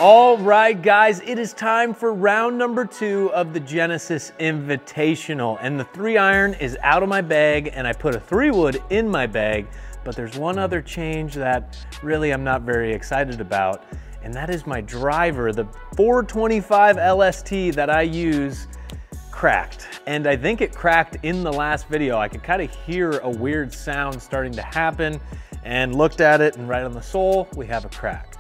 All right, guys, it is time for round number 2 of the Genesis Invitational. And the 3-iron is out of my bag, and I put a 3-wood in my bag. But there's one other change that really I'm not very excited about, and that is my driver. The 425 LST that I use cracked. And I think it cracked in the last video. I could kind of hear a weird sound starting to happen, and looked at it, and right on the sole, we have a crack.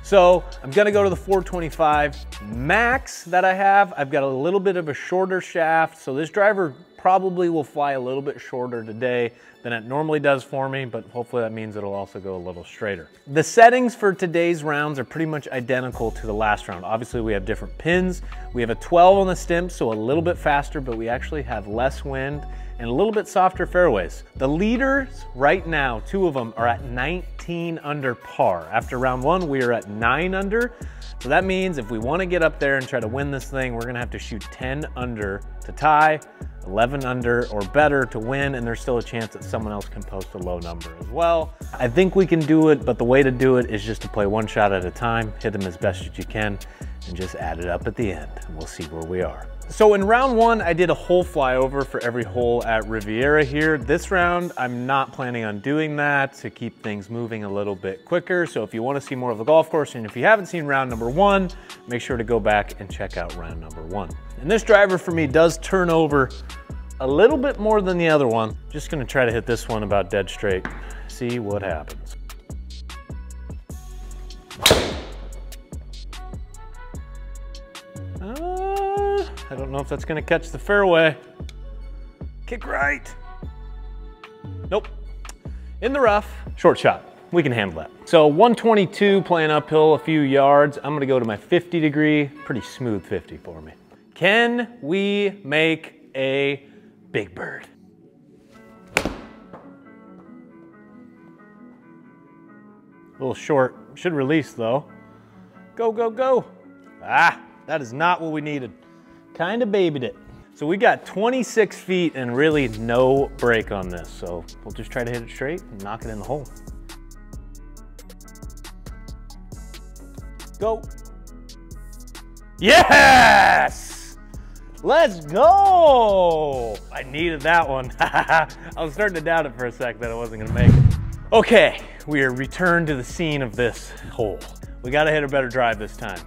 So I'm gonna go to the 425 Max that I have. I've got a little bit of a shorter shaft, so this driver probably will fly a little bit shorter today than it normally does for me, but hopefully that means it'll also go a little straighter. The settings for today's rounds are pretty much identical to the last round. Obviously we have different pins. We have a 12 on the stem, so a little bit faster, but we actually have less wind and a little bit softer fairways. The leaders right now, 2 of them are at 19 under par. After round 1, we are at 9 under. So that means if we want to get up there and try to win this thing, we're gonna have to shoot 10 under to tie, 11 under or better to win, and there's still a chance that someone else can post a low number as well. I think we can do it, but the way to do it is just to play one shot at a time, hit them as best as you can, and just add it up at the end, and we'll see where we are. So in round 1, I did a hole flyover for every hole at Riviera here. This round, I'm not planning on doing that to keep things moving a little bit quicker. So if you want to see more of the golf course, and if you haven't seen round number 1, make sure to go back and check out round number 1. And this driver for me does turn over a little bit more than the other one. Just gonna try to hit this one about dead straight. See what happens. I don't know if that's gonna catch the fairway. Kick right. Nope. In the rough, short shot. We can handle that. So 122 playing uphill a few yards. I'm gonna go to my 50 degree, pretty smooth 50 for me. Can we make a big bird? A little short, should release though. Go, go, go. Ah, that is not what we needed. Kind of babied it. So we got 26 feet and really no break on this. So we'll just try to hit it straight and knock it in the hole. Go. Yes! Let's go! I needed that one. I was starting to doubt it for a sec that I wasn't gonna make it. Okay, we are returned to the scene of this hole. We gotta hit a better drive this time.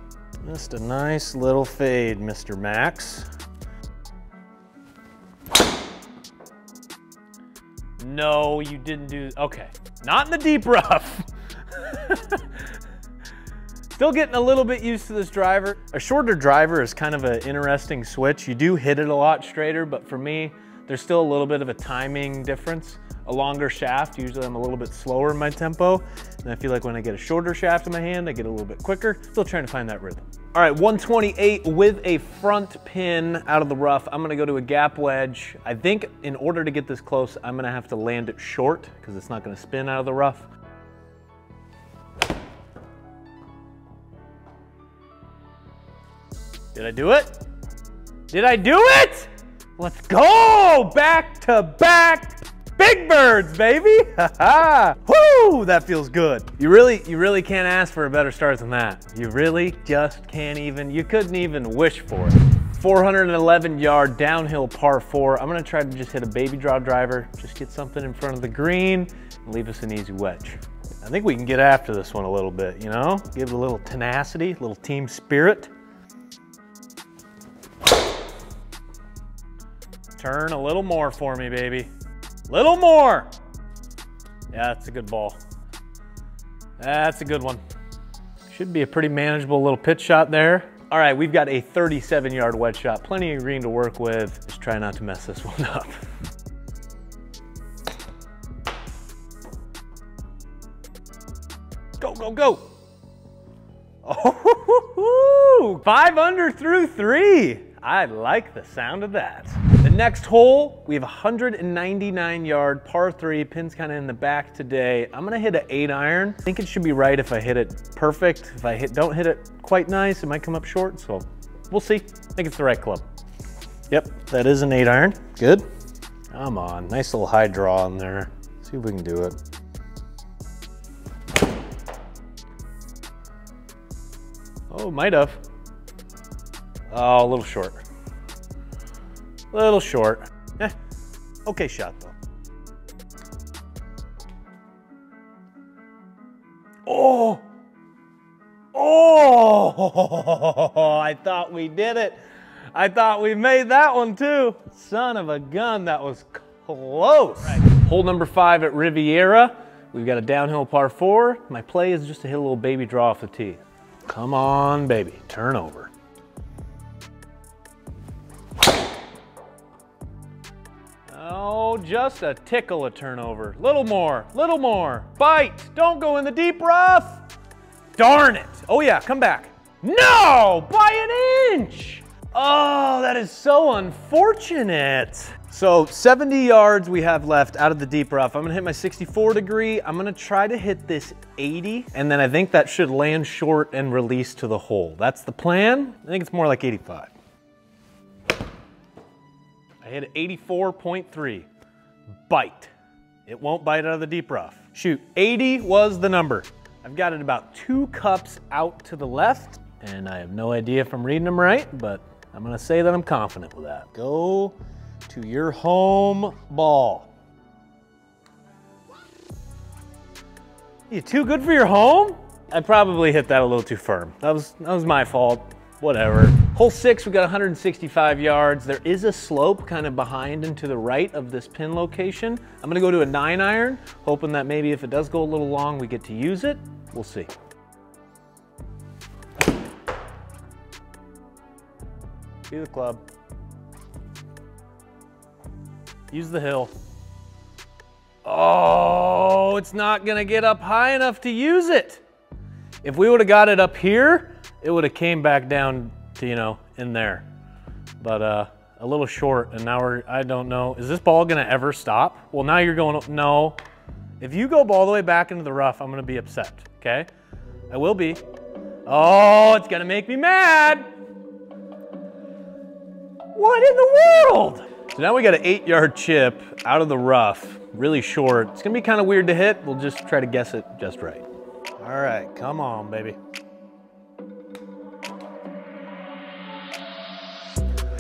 Just a nice little fade, Mr. Max. No, you didn't do, okay. Not in the deep rough. Still getting a little bit used to this driver. A shorter driver is kind of an interesting switch. You do hit it a lot straighter, but for me, there's still a little bit of a timing difference. A longer shaft, usually I'm a little bit slower in my tempo. And I feel like when I get a shorter shaft in my hand, I get a little bit quicker. Still trying to find that rhythm. All right, 128 with a front pin out of the rough. I'm gonna go to a gap wedge. I think in order to get this close, I'm gonna have to land it short because it's not gonna spin out of the rough. Did I do it? Did I do it? Let's go! Back to back big birds, baby! Woo! That feels good. You really can't ask for a better start than that. You really just can't even, you couldn't even wish for it. 411 yard downhill par 4. I'm gonna try to just hit a baby draw driver, just get something in front of the green, and leave us an easy wedge. I think we can get after this one a little bit, you know? Give it a little tenacity, a little team spirit. Turn a little more for me, baby. Little more. Yeah, that's a good ball. That's a good one. Should be a pretty manageable little pitch shot there. All right, we've got a 37 yard wedge shot. Plenty of green to work with. Just try not to mess this one up. Go, go, go. Oh, 5 under through 3. I like the sound of that. The next hole, we have a 199 yard par 3, pin's kind of in the back today. I'm gonna hit an 8-iron. I think it should be right if I hit it perfect. If I don't hit it quite nice, it might come up short, so we'll see. I think it's the right club. Yep, that is an 8-iron, good. Come on, nice little high draw in there. See if we can do it. Oh, might have. Oh, a little short. Little short. Eh, okay shot though. Oh! Oh! I thought we did it. I thought we made that one too. Son of a gun, that was close. Right. Hole number 5 at Riviera. We've got a downhill par 4. My play is just to hit a little baby draw off the tee. Come on, baby, turn over. Oh, just a tickle of turnover. Little more, little more. Bite, don't go in the deep rough. Darn it. Oh yeah, come back. No, by an inch. Oh, that is so unfortunate. So 70 yards we have left out of the deep rough. I'm gonna hit my 64 degree. I'm gonna try to hit this 80, and then I think that should land short and release to the hole. That's the plan. I think it's more like 85. I hit 84.3. Bite. It won't bite out of the deep rough. Shoot, 80 was the number. I've got it about 2 cups out to the left, and I have no idea if I'm reading them right, but I'm gonna say that I'm confident with that. Go to your home ball. You too good for your home? I probably hit that a little too firm. That was my fault. Whatever. Hole 6, we got 165 yards. There is a slope kind of behind and to the right of this pin location. I'm gonna go to a 9-iron, hoping that maybe if it does go a little long, we get to use it. We'll see. See the club. Use the hill. Oh, it's not gonna get up high enough to use it. If we would've got it up here, it would have came back down to, you know, in there. But a little short, and now I don't know. Is this ball gonna ever stop? Well, now you're going, no. If you go all the way back into the rough, I'm gonna be upset, okay? I will be. Oh, it's gonna make me mad. What in the world? So now we got an 8-yard chip out of the rough, really short. It's gonna be kind of weird to hit. We'll just try to guess it just right. All right, come on, baby.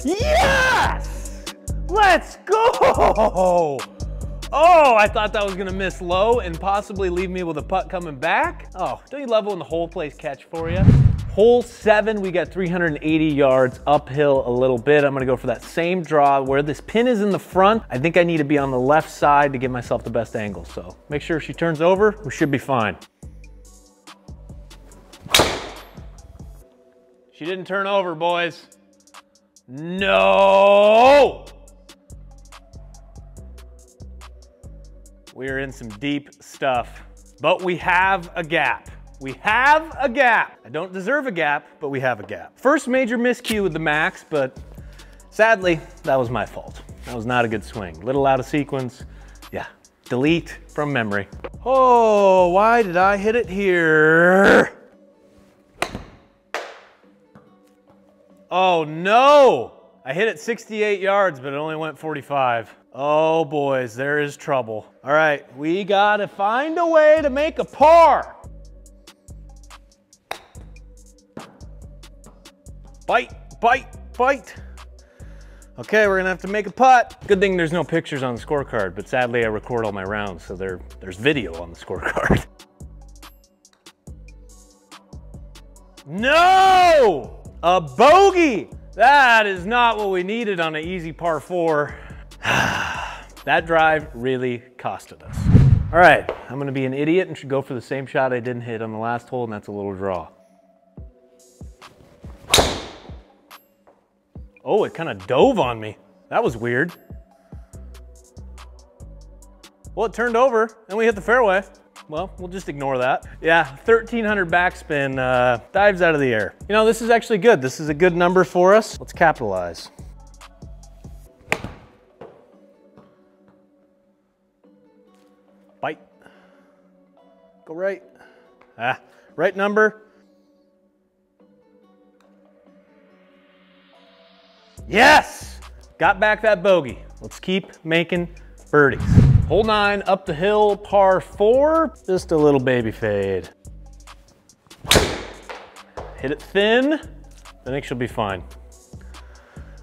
Yes! Let's go! Oh, I thought that was gonna miss low and possibly leave me with a putt coming back. Oh, don't you love it when the hole plays catch for you? Hole 7, we got 380 yards uphill a little bit. I'm gonna go for that same draw where this pin is in the front. I think I need to be on the left side to give myself the best angle. So make sure she turns over, we should be fine. She didn't turn over, boys. No! We're in some deep stuff, but we have a gap. We have a gap. I don't deserve a gap, but we have a gap. First major miscue with the Max, but sadly, that was my fault. That was not a good swing. Little out of sequence. Yeah, delete from memory. Oh, why did I hit it here? Oh no! I hit it 68 yards, but it only went 45. Oh boys, there is trouble. All right, we gotta find a way to make a par. Bite, bite, bite. Okay, we're gonna have to make a putt. Good thing there's no pictures on the scorecard, but sadly I record all my rounds, so there's video on the scorecard. No! A bogey! That is not what we needed on an easy par 4. That drive really costed us. All right, I'm gonna be an idiot and should go for the same shot I didn't hit on the last hole, and that's a little draw. Oh, it kind of dove on me. That was weird. Well, it turned over and we hit the fairway. Well, we'll just ignore that. Yeah, 1,300 backspin, dives out of the air. You know, this is actually good. This is a good number for us. Let's capitalize. Bite. Go right. Ah, right number. Yes! Got back that bogey. Let's keep making birdies. Hole 9, up the hill, par 4. Just a little baby fade. Hit it thin, I think she'll be fine.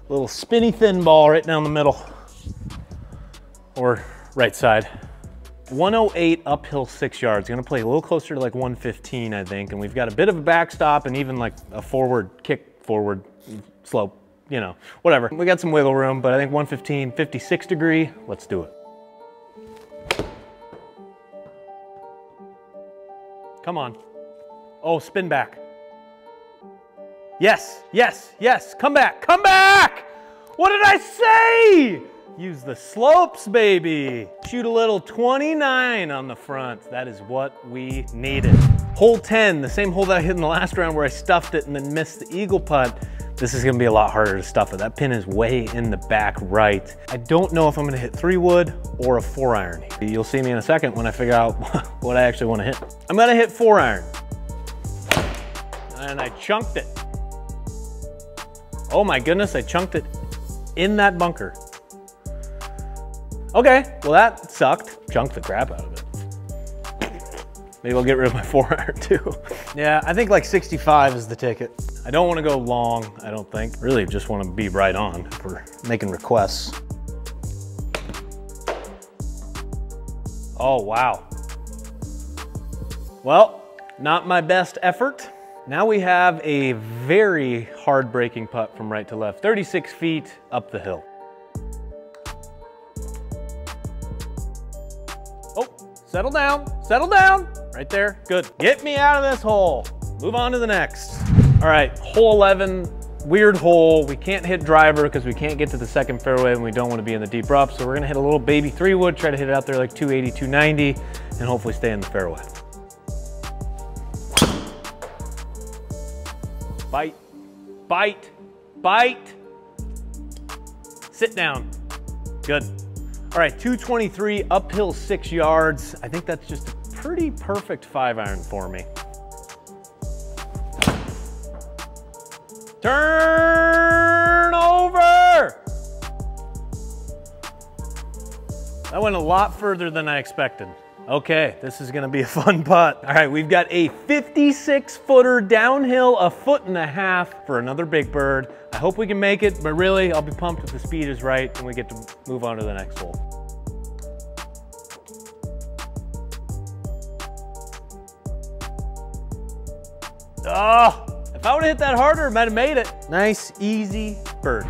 Little spinny thin ball right down the middle, or right side. 108 uphill 6 yards. Gonna play a little closer to like 115, I think. And we've got a bit of a backstop and even like a forward kick, forward slope, you know, whatever. We got some wiggle room, but I think 115, 56 degree. Let's do it. Come on. Oh, spin back. Yes, yes, yes. Come back, come back! What did I say? Use the slopes, baby. Shoot a little 29 on the front. That is what we needed. Hole 10, the same hole that I hit in the last round where I stuffed it and then missed the eagle putt. This is gonna be a lot harder to stuff it. That pin is way in the back right. I don't know if I'm gonna hit 3-wood or a 4-iron. You'll see me in a second when I figure out what I actually wanna hit. I'm gonna hit 4-iron. And I chunked it. Oh my goodness, I chunked it in that bunker. Okay, well that sucked. Chunked the crap out of it. Maybe I'll get rid of my 4-iron too. Yeah, I think like 65 is the ticket. I don't want to go long, I don't think. Really just want to be right on if we're making requests. Oh, wow. Well, not my best effort. Now we have a very hard breaking putt from right to left, 36 feet up the hill. Oh, settle down, right there, good. Get me out of this hole. Move on to the next. All right, hole 11, weird hole. We can't hit driver because we can't get to the second fairway and we don't want to be in the deep rough. So we're gonna hit a little baby 3-wood, try to hit it out there like 280, 290, and hopefully stay in the fairway. Bite, bite, bite. Sit down, good. All right, 223, uphill 6 yards. I think that's just a pretty perfect 5-iron for me. Turn over! That went a lot further than I expected. Okay, this is gonna be a fun putt. All right, we've got a 56-footer downhill, 1.5 feet for another big bird. I hope we can make it, but really, I'll be pumped if the speed is right and we get to move on to the next hole. Oh, if I would've hit that harder, I might've made it. Nice, easy bird.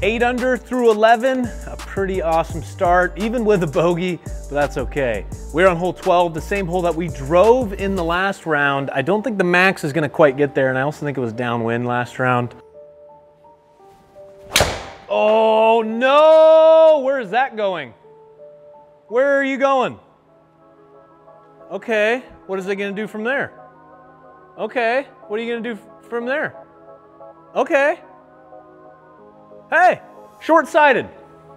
8 under through 11, a pretty awesome start, even with a bogey, but that's okay. We're on hole 12, the same hole that we drove in the last round. I don't think the max is gonna quite get there, and I also think it was downwind last round. Oh no, where is that going? Where are you going? Okay, what is it gonna do from there? Okay, what are you gonna do from there? Okay. Hey, short-sighted,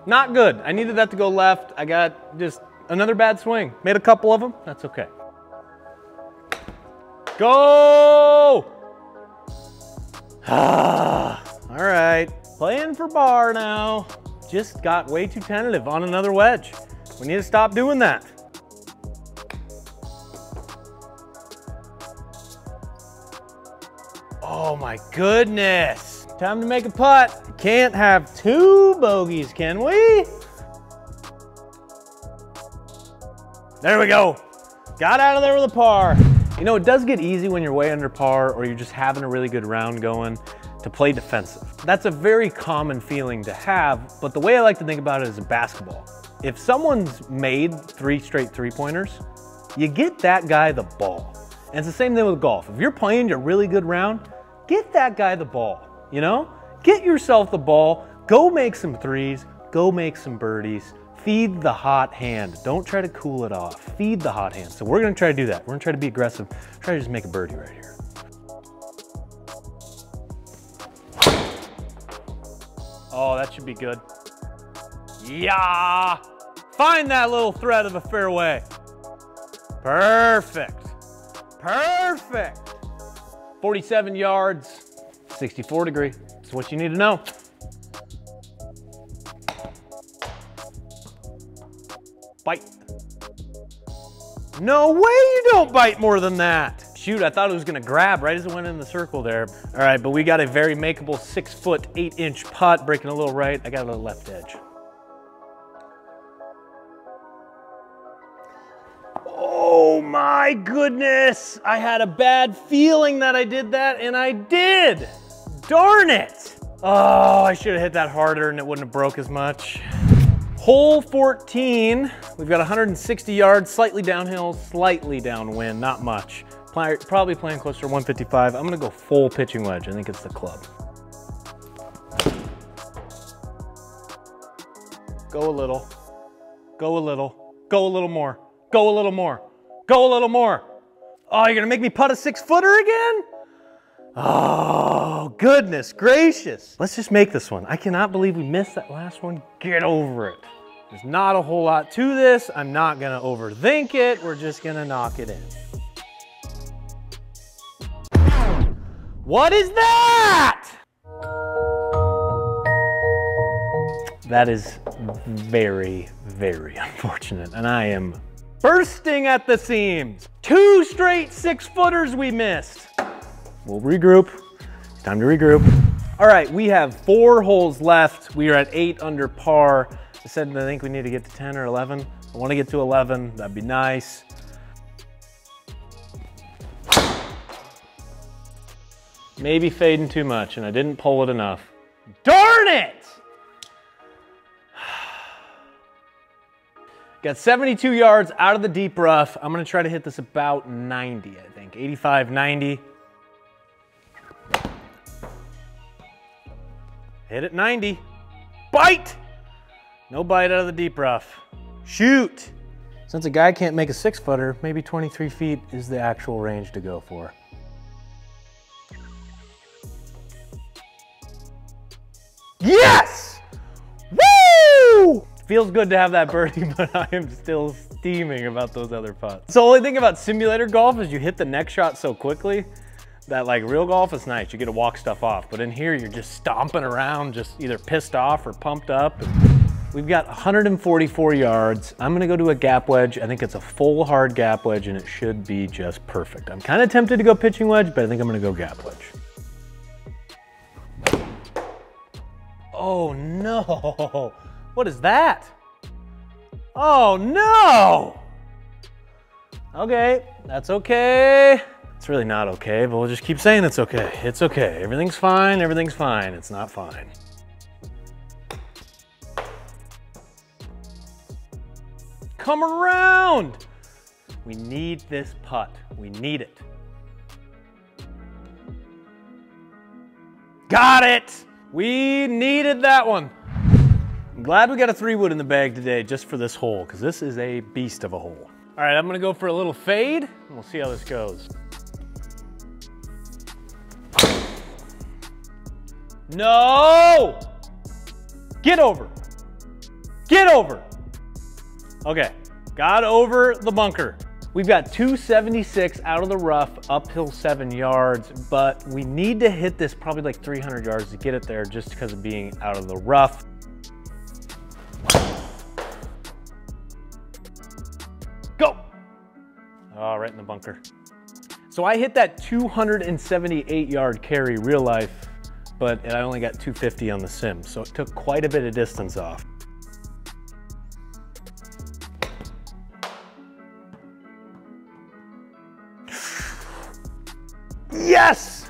not good. I needed that to go left. I got just another bad swing. Made a couple of them, that's okay. Go! All right, playing for par now. Just got way too tentative on another wedge. We need to stop doing that. Oh my goodness. Time to make a putt. Can't have 2 bogeys, can we? There we go. Got out of there with a par. You know, it does get easy when you're way under par or you're just having a really good round going to play defensive. That's a very common feeling to have, but the way I like to think about it is a basketball. If someone's made 3 straight 3-pointers, you get that guy the ball. And it's the same thing with golf. If you're playing a really good round, get that guy the ball, you know? Get yourself the ball, go make some 3s, go make some birdies, feed the hot hand. Don't try to cool it off, feed the hot hand. So we're gonna try to do that. We're gonna try to be aggressive, try to just make a birdie right here. Oh, that should be good. Yeah! Find that little thread of the fairway. Perfect. Perfect. 47 yards, 64 degree. That's what you need to know. Bite. No way you don't bite more than that. Shoot, I thought it was gonna grab right as it went in the circle there. All right, but we got a very makeable 6 foot, 8 inch putt, breaking a little right. I got a little left edge. Oh my goodness. I had a bad feeling that I did that, and I did. Darn it. Oh, I should have hit that harder and it wouldn't have broke as much. Hole 14, we've got 160 yards, slightly downhill, slightly downwind, not much. Probably playing closer to 155. I'm gonna go full pitching wedge. I think it's the club. Go a little, go a little, go a little more, go a little more, go a little more. Oh, you're gonna make me putt a 6 footer again? Oh, goodness gracious. Let's just make this one. I cannot believe we missed that last one. Get over it. There's not a whole lot to this. I'm not gonna overthink it. We're just gonna knock it in. What is that? That is very, very unfortunate. And I am bursting at the seams. 2 straight 6 footers we missed. We'll regroup. It's time to regroup. All right, we have 4 holes left. We are at 8 under par. I said I think we need to get to 10 or 11. I want to get to 11. That'd be nice. Maybe fading too much, and I didn't pull it enough. Darn it! Got 72 yards out of the deep rough. I'm gonna try to hit this about 90, I think. 85, 90. Hit it 90. Bite! No bite out of the deep rough. Shoot! Since a guy can't make a 6 footer, maybe 23 feet is the actual range to go for. Yes! Woo! Feels good to have that birdie, but I am still steaming about those other putts. So the only thing about simulator golf is you hit the next shot so quickly that like real golf is nice. You get to walk stuff off. But in here, you're just stomping around, just either pissed off or pumped up. We've got 144 yards. I'm gonna go to a gap wedge. I think it's a full hard gap wedge and it should be just perfect. I'm kind of tempted to go pitching wedge, but I think I'm gonna go gap wedge. Oh no, what is that? Oh no! Okay, that's okay. It's really not okay, but we'll just keep saying it's okay. It's okay, everything's fine, everything's fine. It's not fine. Come around! We need this putt, we need it. Got it! We needed that one. I'm glad we got a 3-wood in the bag today just for this hole, because this is a beast of a hole. All right, I'm gonna go for a little fade, and we'll see how this goes. No! Get over. Get over. Okay, got over the bunker. We've got 276 out of the rough, uphill 7 yards, but we need to hit this probably like 300 yards to get it there just because of being out of the rough. Go! Oh, right in the bunker. So I hit that 278 yard carry real life, but I only got 250 on the sim, so it took quite a bit of distance off. Yes!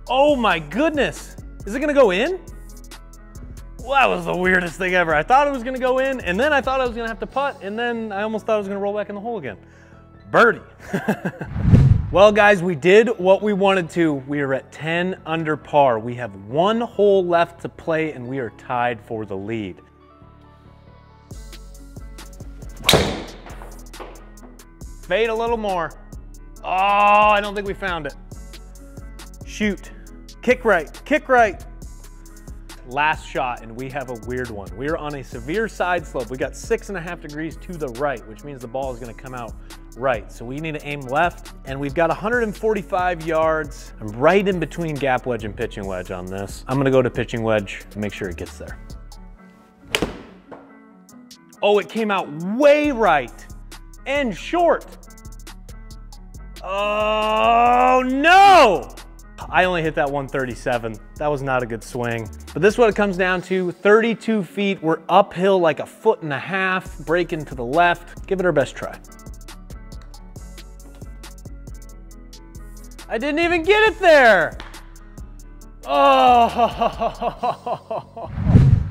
Oh my goodness. Is it gonna go in? Well, that was the weirdest thing ever. I thought it was gonna go in, and then I thought I was gonna have to putt, and then I almost thought I was gonna roll back in the hole again. Birdie. Well, guys, we did what we wanted to. We are at 10 under par. We have 1 hole left to play, and we are tied for the lead. Fade a little more. Oh, I don't think we found it. Shoot, kick right, kick right. Last shot, and we have a weird one. We are on a severe side slope. We got 6.5 degrees to the right, which means the ball is gonna come out right. So we need to aim left, and we've got 145 yards. I'm right in between gap wedge and pitching wedge on this. I'm gonna go to pitching wedge and make sure it gets there. Oh, it came out way right and short. Oh no! I only hit that 137. That was not a good swing. But this is what it comes down to, 32 feet. We're uphill like 1.5 feet, breaking to the left. Give it our best try. I didn't even get it there. Oh.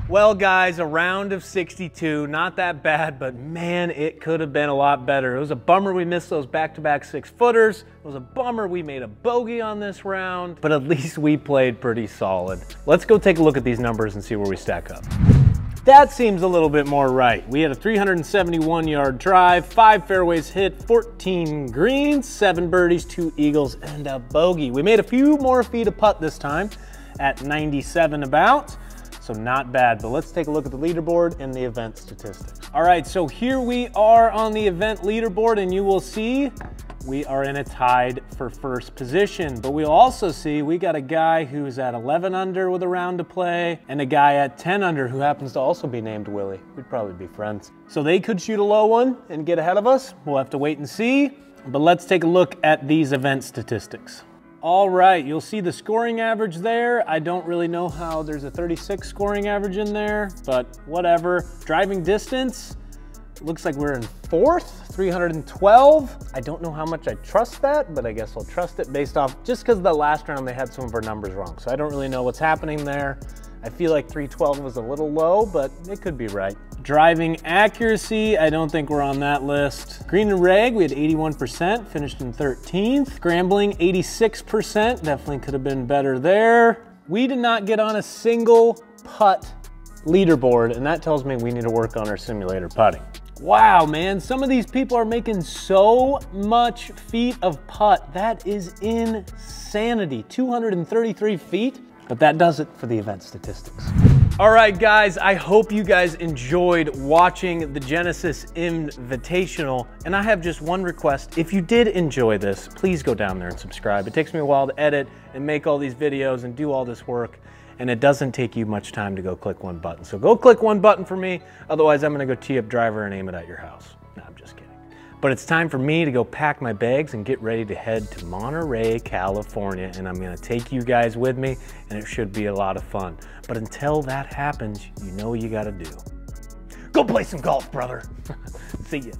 Well guys, a round of 62, not that bad, but man, it could have been a lot better. It was a bummer we missed those back-to-back 6-footers. It was a bummer we made a bogey on this round, but at least we played pretty solid. Let's go take a look at these numbers and see where we stack up. That seems a little bit more right. We had a 371-yard drive, 5 fairways hit, 14 greens, 7 birdies, 2 eagles, and a bogey. We made a few more feet of putt this time at 97 about. So not bad, but let's take a look at the leaderboard and the event statistics. All right, so here we are on the event leaderboard, and you will see we are in a tied for first position, but we'll also see we got a guy who's at 11 under with a round to play and a guy at 10 under who happens to also be named Willie. We'd probably be friends. So they could shoot a low one and get ahead of us. We'll have to wait and see, but let's take a look at these event statistics. All right, you'll see the scoring average there. I don't really know how there's a 36 scoring average in there, but whatever. Driving distance, looks like we're in 4th, 312. I don't know how much I trust that, but I guess I'll trust it based off, just because the last round they had some of our numbers wrong. So I don't really know what's happening there. I feel like 312 was a little low, but it could be right. Driving accuracy, I don't think we're on that list. Green and reg, we had 81%, finished in 13th. Scrambling, 86%, definitely could have been better there. We did not get on a single putt leaderboard, and that tells me we need to work on our simulator putting. Wow, man, some of these people are making so much feet of putt. That is insanity, 233 feet. But that does it for the event statistics. All right, guys, I hope you guys enjoyed watching the Genesis Invitational. And I have just one request. If you did enjoy this, please go down there and subscribe. It takes me a while to edit and make all these videos and do all this work. And it doesn't take you much time to go click one button. So go click one button for me. Otherwise, I'm gonna go tee up driver and aim it at your house. No, I'm just kidding. But it's time for me to go pack my bags and get ready to head to Monterey, California. And I'm gonna take you guys with me, and it should be a lot of fun. But until that happens, you know what you gotta do. Go play some golf, brother. See ya.